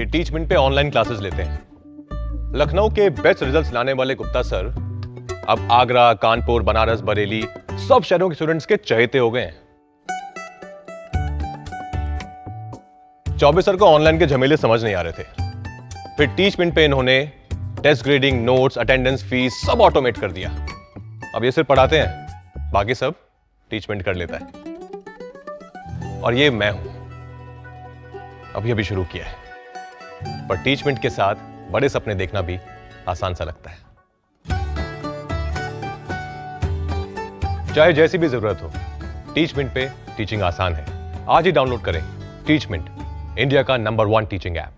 ये टीचमेंट पे online classes लेते हैं। लखनऊ के बेस्ट रिजल्ट्स लाने वाले गुप्ता सर अब आगरा, कानपुर, बनारस, बरेली सब शहरों के स्टूडेंट्स के चहेते हो गए हैं। चौबे सर को ऑनलाइन के झमेले समझ नहीं आ रहे थे, फिर टीचमेंट पे इन्होंने test grading, notes, attendance, fees सब ऑटोमेट कर दिया। अब ये सिर्फ पढ़ाते हैं, बाकी सब टीचमेंट कर लेता है। और ये मैं हूं, अभी शुरू किया है, पर टीचमेंट के साथ बड़े सपने देखना भी आसान सा लगता है। चाहे जैसी भी जरूरत हो, टीचमेंट पे टीचिंग आसान है। आज ही डाउनलोड करें टीचमेंट, इंडिया का नंबर 1 टीचिंग ऐप।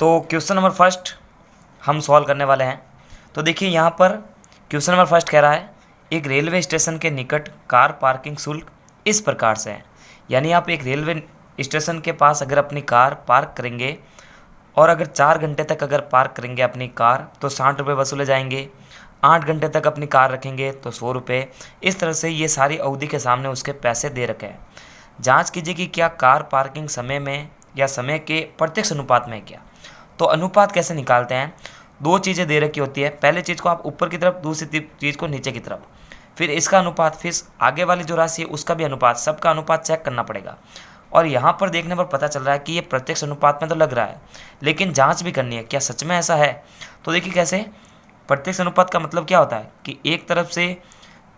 तो क्वेश्चन नंबर फर्स्ट हम सॉल्व करने वाले हैं। तो देखिए यहाँ पर क्वेश्चन नंबर फर्स्ट कह रहा है, एक रेलवे स्टेशन के निकट कार पार्किंग शुल्क इस प्रकार से है। यानी आप एक रेलवे स्टेशन के पास अगर अपनी कार पार्क करेंगे और अगर 4 घंटे तक अगर पार्क करेंगे अपनी कार तो 60 रुपये वसूले जाएंगे। 8 घंटे तक अपनी कार रखेंगे तो 100 रुपये। इस तरह से ये सारी अवधि के सामने उसके पैसे दे रखे हैं। जांच कीजिए कि क्या कार पार्किंग समय में या समय के प्रत्यक्ष अनुपात में है क्या। तो अनुपात कैसे निकालते हैं, 2 चीज़ें दे रखी होती है। पहले चीज़ को आप ऊपर की तरफ, दूसरी चीज़ को नीचे की तरफ, फिर इसका अनुपात, फिर आगे वाली जो राशि है उसका भी अनुपात, सबका अनुपात चेक करना पड़ेगा। और यहाँ पर देखने पर पता चल रहा है कि ये प्रत्यक्ष अनुपात में तो लग रहा है, लेकिन जांच भी करनी है क्या सच में ऐसा है। तो देखिए कैसे, प्रत्यक्ष अनुपात का मतलब क्या होता है कि एक तरफ से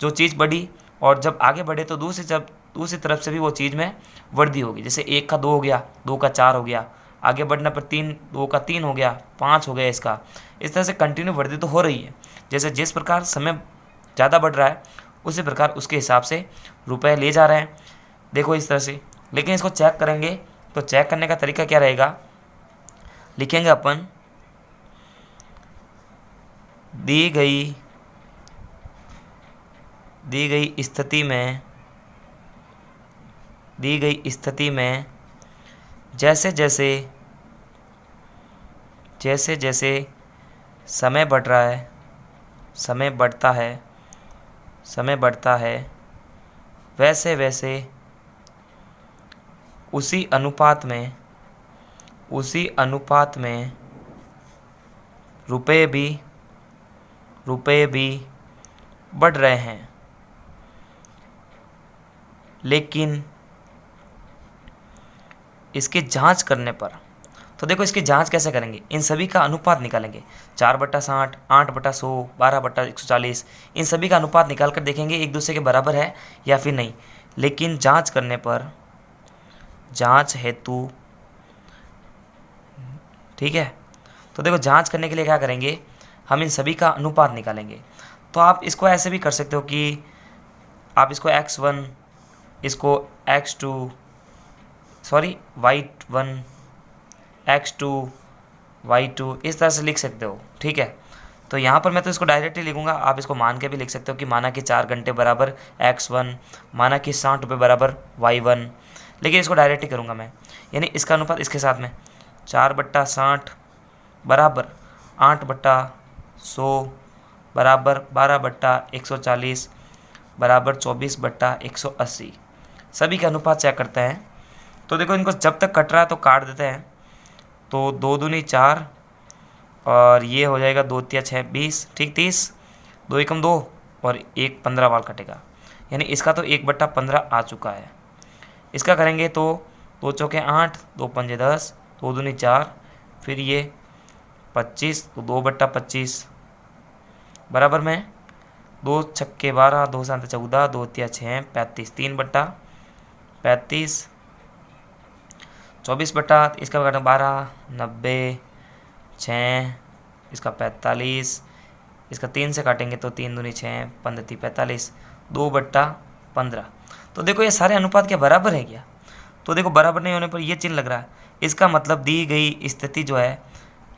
जो चीज़ बढ़ी और जब आगे बढ़े तो दूसरी तरफ से भी वो चीज़ में वृद्धि होगी। जैसे 1 का 2 हो गया, 2 का 4 हो गया, आगे बढ़ने पर 2 का 3 हो गया, 5 हो गया इसका। इस तरह से कंटिन्यू वृद्धि तो हो रही है। जैसे जिस प्रकार समय ज़्यादा बढ़ रहा है उसी प्रकार उसके हिसाब से रुपए ले जा रहे हैं। देखो इस तरह से। लेकिन इसको चेक करेंगे तो चेक करने का तरीका क्या रहेगा, लिखेंगे अपन दी गई स्थिति में जैसे जैसे समय बढ़ता है वैसे वैसे उसी अनुपात में रुपए भी बढ़ रहे हैं। लेकिन इसकी जांच करने पर, तो देखो इसकी जांच कैसे करेंगे, इन सभी का अनुपात निकालेंगे। 4/60, 8/100, 12/140, इन सभी का अनुपात निकाल कर देखेंगे एक दूसरे के बराबर है या फिर नहीं। लेकिन जांच करने पर, जांच हेतु, ठीक है, तो देखो जांच करने के लिए क्या करेंगे, हम इन सभी का अनुपात निकालेंगे। तो आप इसको ऐसे भी कर सकते हो कि आप इसको x1, इसको y1, x2, y2 इस तरह से लिख सकते हो, ठीक है। तो यहाँ पर मैं तो इसको डायरेक्टली लिखूंगा, आप इसको मान के भी लिख सकते हो कि माना कि 4 घंटे बराबर x1, माना कि 60 रुपये बराबर y1, लेकिन इसको डायरेक्टली करूँगा मैं। यानी इसका अनुपात इसके साथ में 4/60 बराबर 8/100 बराबर 12/140 बराबर 24/180। सभी के अनुपात चेक करते हैं। तो देखो इनको जब तक कट रहा है तो काट देते हैं। तो 2 दूनी 4 और ये हो जाएगा 2 तिया 6 20, ठीक, 30, 2 एकम 2 और 1 15 वाल कटेगा। यानी इसका तो 1/15 आ चुका है। इसका करेंगे तो 2 चौके 8, 2 पंजे 10, 2 दूनी 4, फिर ये 25, तो 2/25 बराबर में 2 छक्के 12, 2 सात 14, 2 तिया 6 35, 3/35, 24 बटा इसका काटना 12, 90, 6, इसका 45, इसका 3 से काटेंगे तो 3 दूनी 6, 15 45, 2/15। तो देखो ये सारे अनुपात के बराबर है क्या। तो देखो बराबर नहीं होने पर ये चिन्ह लग रहा है, इसका मतलब दी गई स्थिति जो है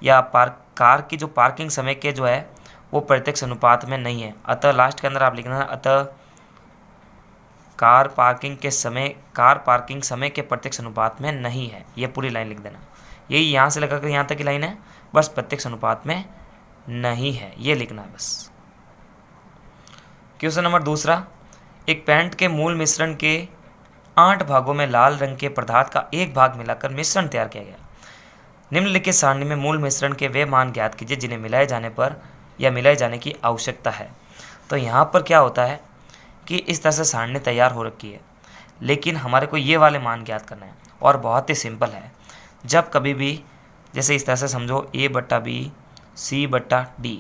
या कार की जो पार्किंग समय के जो है वो प्रत्यक्ष अनुपात में नहीं है। अतः लास्ट के अंदर आप लिखना है, अतः कार पार्किंग समय के प्रत्यक्ष अनुपात में नहीं है। ये पूरी लाइन लिख देना, यही यहाँ से लगाकर यहाँ तक की लाइन है, बस प्रत्यक्ष अनुपात में नहीं है, ये लिखना है बस। क्वेश्चन नंबर दूसरा, एक पेंट के मूल मिश्रण के 8 भागों में लाल रंग के पदार्थ का एक भाग मिलाकर मिश्रण तैयार किया गया। निम्नलिखित सारणी में मूल मिश्रण के वे मान ज्ञात कीजिए जिन्हें मिलाए जाने पर या मिलाए जाने की आवश्यकता है। तो यहाँ पर क्या होता है कि इस तरह से सारणी तैयार हो रखी है, लेकिन हमारे को ये वाले मान ज्ञात करना है और बहुत ही सिंपल है। जब कभी भी जैसे इस तरह से समझो A/B C/D,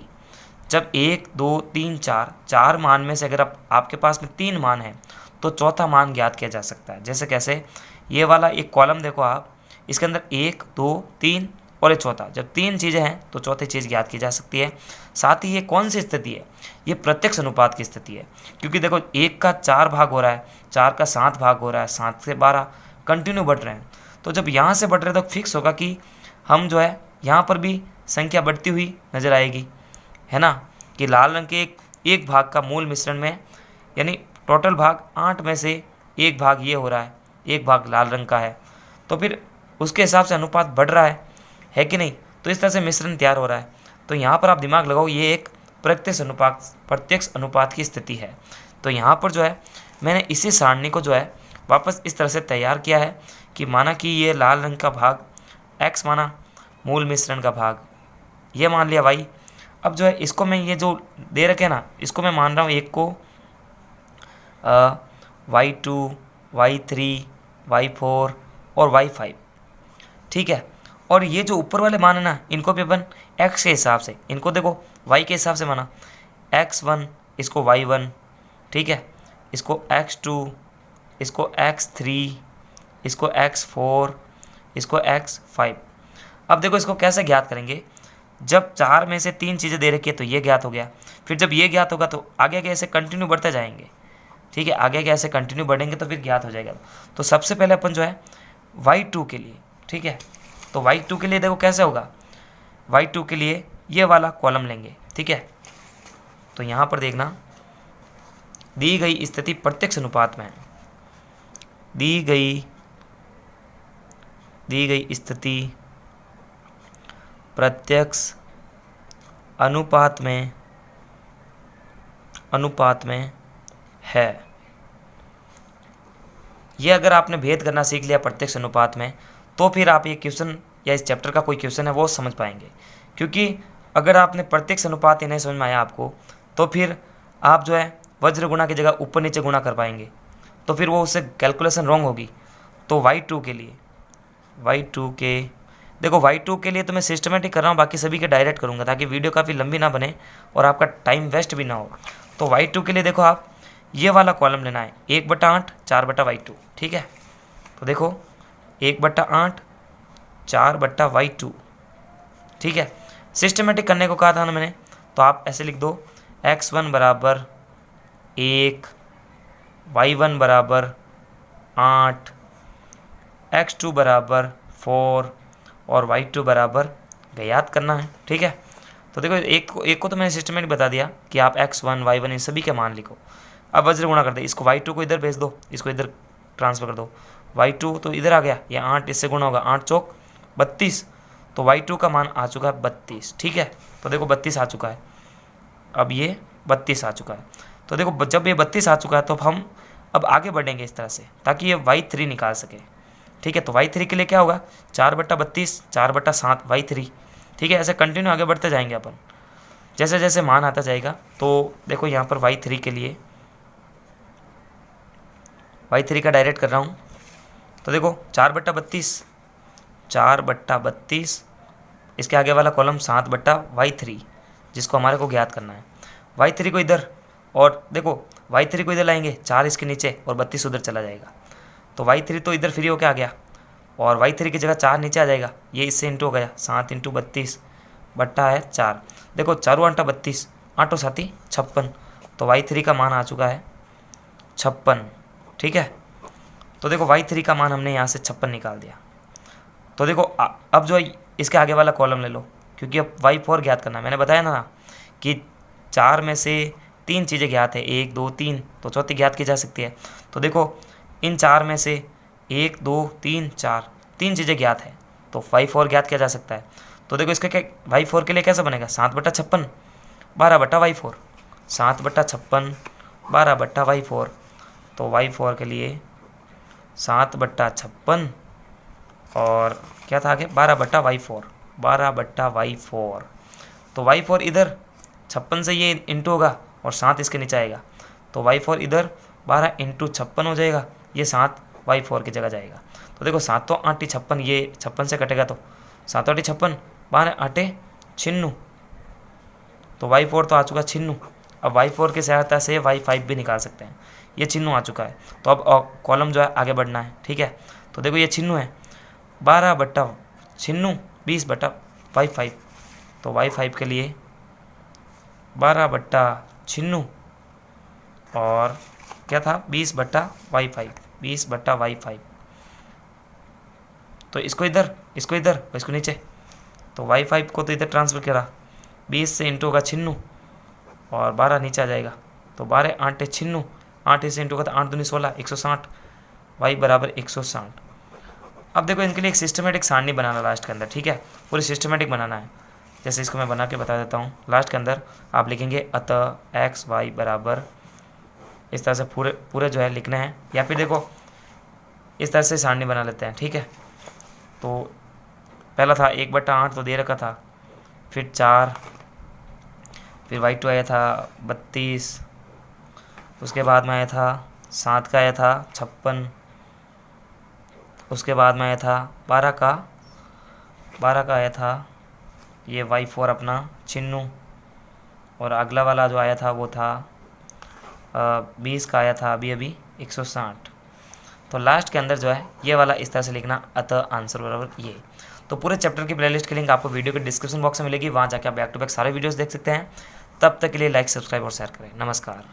जब 1 2 3 4 मान में से अगर आपके पास में 3 मान है तो चौथा मान ज्ञात किया जा सकता है। जैसे कैसे, ये वाला एक कॉलम देखो आप, इसके अंदर 1 2 3 और एक चौथा, जब 3 चीज़ें हैं तो चौथी चीज़ ज्ञात की जा सकती है। साथ ही ये कौन सी स्थिति है, ये प्रत्यक्ष अनुपात की स्थिति है, क्योंकि देखो 1 का 4 भाग हो रहा है, 4 का 7 भाग हो रहा है, 7 से 12 कंटिन्यू बढ़ रहे हैं। तो जब यहाँ से बढ़ रहे हैं तो फिक्स होगा कि हम जो है यहाँ पर भी संख्या बढ़ती हुई नजर आएगी, है ना, कि लाल रंग के एक भाग का मूल मिश्रण में, यानी टोटल भाग 8 में से एक भाग ये हो रहा है, एक भाग लाल रंग का है, तो फिर उसके हिसाब से अनुपात बढ़ रहा है कि नहीं। तो इस तरह से मिश्रण तैयार हो रहा है। तो यहाँ पर आप दिमाग लगाओ, ये एक प्रत्यक्ष अनुपात की स्थिति है। तो यहाँ पर जो है मैंने इसी सारणी को जो है वापस इस तरह से तैयार किया है कि माना कि ये लाल रंग का भाग x माना, मूल मिश्रण का भाग ये मान लिया y। अब जो है इसको मैं ये जो दे रखे ना, इसको मैं मान रहा हूँ एक को y2 y3 y4 और y5, ठीक है। और ये जो ऊपर वाले मान है ना, इनको भी अपन x के हिसाब से, इनको देखो y के हिसाब से माना, x1 इसको y1, ठीक है, इसको x2, इसको x3, इसको x4, इसको x5। अब देखो इसको कैसे ज्ञात करेंगे, जब 4 में से 3 चीज़ें दे रखी है तो ये ज्ञात हो गया, फिर जब ये ज्ञात होगा तो आगे आगे ऐसे कंटिन्यू बढ़ते जाएंगे, ठीक है, आगे आगे ऐसे कंटिन्यू बढ़ेंगे तो फिर ज्ञात हो जाएगा। तो सबसे पहले अपन जो है y2 के लिए, ठीक है, तो y2 के लिए देखो कैसे होगा, y2 के लिए ये वाला कॉलम लेंगे, ठीक है। तो यहाँ पर देखना, दी गई स्थिति प्रत्यक्ष अनुपात में है, दी गई स्थिति प्रत्यक्ष अनुपात में है। ये अगर आपने भेद करना सीख लिया प्रत्यक्ष अनुपात में, तो फिर आप ये क्वेश्चन या इस चैप्टर का कोई क्वेश्चन है वो समझ पाएंगे। क्योंकि अगर आपने प्रत्यक्ष अनुपात ही नहीं समझ में आया आपको, तो फिर आप जो है वज्र गुणा की जगह ऊपर नीचे गुणा कर पाएंगे, तो फिर वो उससे कैलकुलेशन रॉन्ग होगी। तो y2 के लिए, देखो y2 के लिए तो मैं सिस्टमेटिक कर रहा हूँ, बाकी सभी के डायरेक्ट करूँगा ताकि वीडियो काफ़ी लंबी ना बने और आपका टाइम वेस्ट भी ना हो। तो y2 के लिए देखो आप ये वाला कॉलम लेना है, 1/8 4/y2, ठीक है। तो देखो 1/8 4/y2, ठीक है। सिस्टमेटिक करने को कहा था ना मैंने, तो आप ऐसे लिख दो, x1 बराबर 1, y1 बराबर 8, x2 बराबर 4 और y2 बराबर ज्ञात करना है, ठीक है। तो देखो एक को तो मैंने सिस्टमेटिक बता दिया कि आप x1 y1 इन सभी के मान लिखो। अब वज्र गुणा कर दे, इसको y2 को इधर भेज दो, इसको इधर ट्रांसफर कर दो, y2 तो इधर आ गया, ये 8 इससे गुणा होगा, 8 चौक 32, तो y2 का मान आ चुका है 32, ठीक है। तो देखो 32 आ चुका है, अब ये 32 आ चुका है। तो देखो जब ये 32 आ चुका है तो हम अब आगे बढ़ेंगे इस तरह से ताकि ये y3 निकाल सके, ठीक है। तो y3 के लिए क्या होगा, 4/32 4/7 y3, ठीक है। ऐसे कंटिन्यू आगे बढ़ते जाएंगे अपन, जैसे जैसे मान आता जाएगा। तो देखो यहाँ पर y3 के लिए, y3 का डायरेक्ट कर रहा हूँ। तो देखो 4/32 इसके आगे वाला कॉलम 7/y3 जिसको हमारे को ज्ञात करना है। y3 को इधर, और देखो y3 को इधर लाएंगे, 4 इसके नीचे और 32 उधर चला जाएगा। तो y3 तो इधर फ्री होके आ गया और y3 की जगह 4 नीचे आ जाएगा, ये इससे इंटू हो गया, 7 × 32 बट्टा है 4। देखो 4 × 32 8 7 56, तो y3 का मान आ चुका है 56, ठीक है। तो देखो y3 का मान हमने यहाँ से 56 निकाल दिया। तो देखो अब जो है इसके आगे वाला कॉलम ले लो, क्योंकि अब y4 ज्ञात करना है। मैंने बताया ना कि 4 में से 3 चीज़ें ज्ञात है, 1 2 3, तो चौथी ज्ञात की जा सकती है। तो देखो इन 4 में से 1 2 3 4 3 चीज़ें ज्ञात है, तो y4 ज्ञात किया जा सकता है। तो देखो इसका क्या, y4 के लिए कैसा बनेगा, 7/56 12/y4, 7/56 12/y4। तो y4 के लिए 7/56 और क्या था आगे 12/y4, 12/y4। तो y4 इधर 56 से ये इंटू होगा और 7 इसके नीचे आएगा, तो y4 इधर 12 इंटू 56 हो जाएगा, ये 7 y4 की जगह जाएगा। तो देखो 7 तो 8 56, ये 56 से कटेगा तो 7 8 56, 12 8 96, तो y4 तो आ चुका 96। अब y4 की सहायता से y5 भी निकाल सकते हैं, ये 96 आ चुका है। तो अब कॉलम जो है आगे बढ़ना है, ठीक है। तो देखो ये 96 है, 12/96 20/y5, तो y5 के लिए 12/96 और क्या था 20/y5, 20/y5। तो इसको इधर, इसको इधर, इसको नीचे, तो y5 को तो इधर ट्रांसफर करा, 20 से इंटू होगा 96 और 12 नीचे आ जाएगा, तो 12 8 96, 8 से इंटू होगा तो 8 दूनी 16, 160, y बराबर 160। अब देखो इनके लिए एक सिस्टमेटिक सारणी बनाना लास्ट के अंदर, ठीक है, पूरी सिस्टमेटिक बनाना है। जैसे इसको मैं बना के बता देता हूँ। लास्ट के अंदर आप लिखेंगे अतः एक्स वाई बराबर, इस तरह से पूरे जो है लिखना है, या फिर देखो इस तरह से सारणी बना लेते हैं, ठीक है। तो पहला था 1/8 तो दे रखा था, फिर 4, फिर y2 आया था 32, उसके बाद में आया था 7 का आया था 56, उसके बाद में आया था 12 का आया था ये y4 अपना 96, और अगला वाला जो आया था वो था 20 का आया था अभी 160। तो लास्ट के अंदर जो है ये वाला इस तरह से लिखना, अतः आंसर बराबर ये। तो पूरे चैप्टर की प्लेलिस्ट की लिंक आपको वीडियो के डिस्क्रिप्शन बॉक्स में मिलेगी, वहाँ जाकर आप बैक टू बैक सारे वीडियोस देख सकते हैं। तब तक के लिए लाइक, सब्सक्राइब और शेयर करें। नमस्कार।